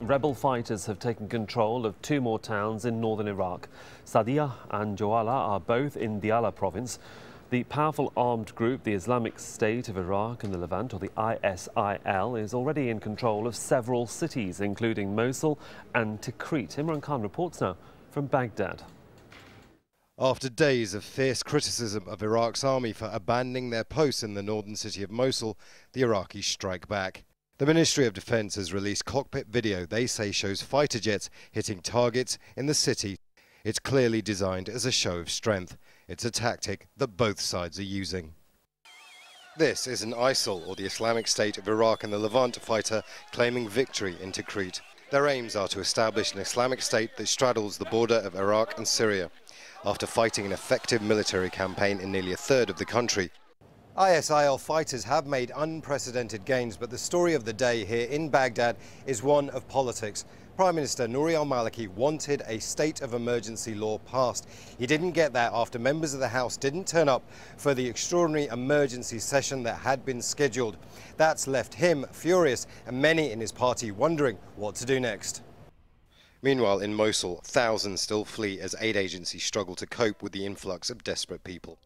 Rebel fighters have taken control of two more towns in northern Iraq. Sadia and Jawala are both in Diyala province. The powerful armed group, the Islamic State of Iraq and the Levant, or the ISIL, is already in control of several cities, including Mosul and Tikrit. Imran Khan reports now from Baghdad. After days of fierce criticism of Iraq's army for abandoning their posts in the northern city of Mosul, the Iraqis strike back. The Ministry of Defense has released cockpit video they say shows fighter jets hitting targets in the city. It's clearly designed as a show of strength. It's a tactic that both sides are using. This is an ISIL, or the Islamic State of Iraq and the Levant fighter, claiming victory in Tikrit. Their aims are to establish an Islamic State that straddles the border of Iraq and Syria, after fighting an effective military campaign in nearly a third of the country. ISIL fighters have made unprecedented gains, but the story of the day here in Baghdad is one of politics. Prime Minister Nouri al-Maliki wanted a state of emergency law passed. He didn't get that after members of the House didn't turn up for the extraordinary emergency session that had been scheduled. That's left him furious and many in his party wondering what to do next. Meanwhile, in Mosul, thousands still flee as aid agencies struggle to cope with the influx of desperate people.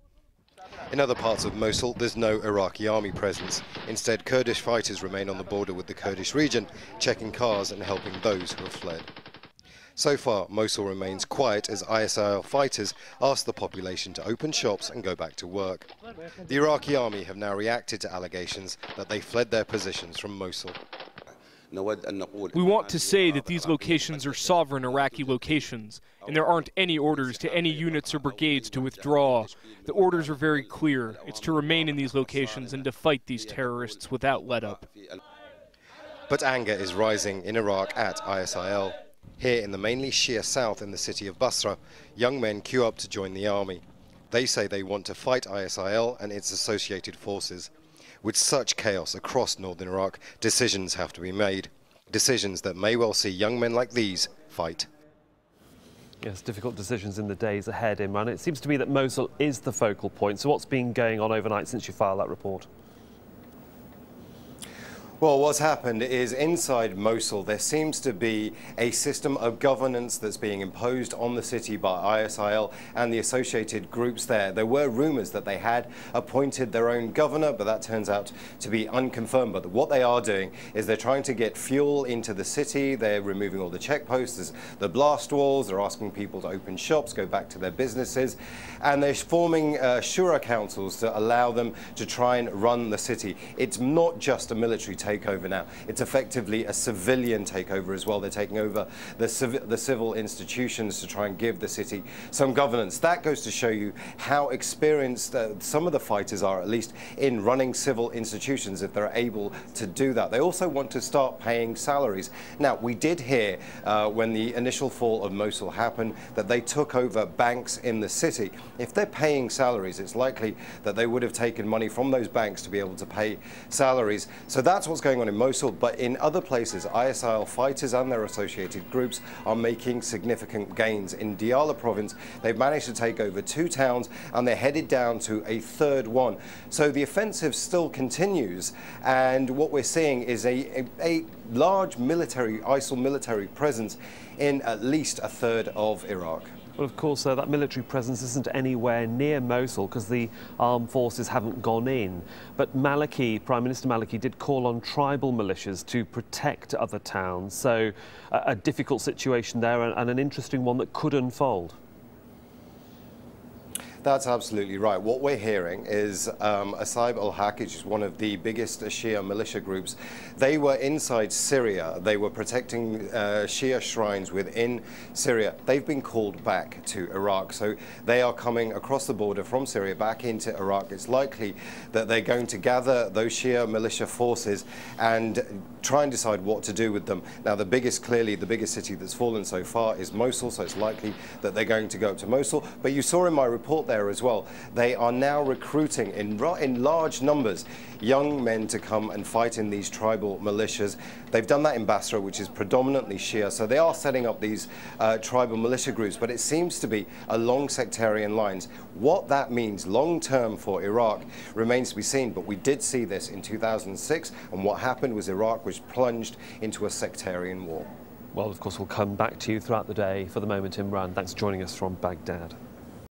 In other parts of Mosul, there's no Iraqi army presence. Instead, Kurdish fighters remain on the border with the Kurdish region, checking cars and helping those who have fled. So far, Mosul remains quiet as ISIL fighters ask the population to open shops and go back to work. The Iraqi army have now reacted to allegations that they fled their positions from Mosul. We want to say that these locations are sovereign Iraqi locations, and there aren't any orders to any units or brigades to withdraw. The orders are very clear. It's to remain in these locations and to fight these terrorists without let-up. But anger is rising in Iraq at ISIL. Here in the mainly Shia south in the city of Basra, young men queue up to join the army. They say they want to fight ISIL and its associated forces. With such chaos across northern Iraq, decisions have to be made. Decisions that may well see young men like these fight. Yes, difficult decisions in the days ahead, Imran. It seems to me that Mosul is the focal point. So what's been going on overnight since you filed that report? Well, what's happened is inside Mosul there seems to be a system of governance that's being imposed on the city by ISIL and the associated groups there. There were rumours that they had appointed their own governor, but that turns out to be unconfirmed. But what they are doing is they're trying to get fuel into the city. They're removing all the checkposts, there's the blast walls, they're asking people to open shops, go back to their businesses, and they're forming shura councils to allow them to try and run the city. It's not just a military takeover now. It's effectively a civilian takeover as well. They're taking over the civil institutions to try and give the city some governance. That goes to show you how experienced some of the fighters are, at least in running civil institutions, if they're able to do that. They also want to start paying salaries. Now, we did hear when the initial fall of Mosul happened that they took over banks in the city. If they're paying salaries, it's likely that they would have taken money from those banks to be able to pay salaries. So that's what's going on in Mosul, but in other places, ISIL fighters and their associated groups are making significant gains. In Diyala province, they've managed to take over 2 towns and they're headed down to a third one. So the offensive still continues, and what we're seeing is a large ISIL military presence in at least a third of Iraq. Well, of course, that military presence isn't anywhere near Mosul because the armed forces haven't gone in. But Prime Minister Maliki did call on tribal militias to protect other towns. So a difficult situation there and an interesting one that could unfold. That's absolutely right. What we're hearing is ISIL al-Haq, which is one of the biggest Shia militia groups. They were inside Syria. They were protecting Shia shrines within Syria. They've been called back to Iraq. So they are coming across the border from Syria back into Iraq. It's likely that they're going to gather those Shia militia forces and try and decide what to do with them. Now, clearly the biggest city that's fallen so far is Mosul, so it's likely that they're going to go up to Mosul. But you saw in my report there as well. They are now recruiting in large numbers young men to come and fight in these tribal militias. They've done that in Basra, which is predominantly Shia, so they are setting up these tribal militia groups, but it seems to be along sectarian lines. What that means long-term for Iraq remains to be seen, but we did see this in 2006, and what happened was Iraq was plunged into a sectarian war. Well, of course, we'll come back to you throughout the day. For the moment, Imran, thanks for joining us from Baghdad.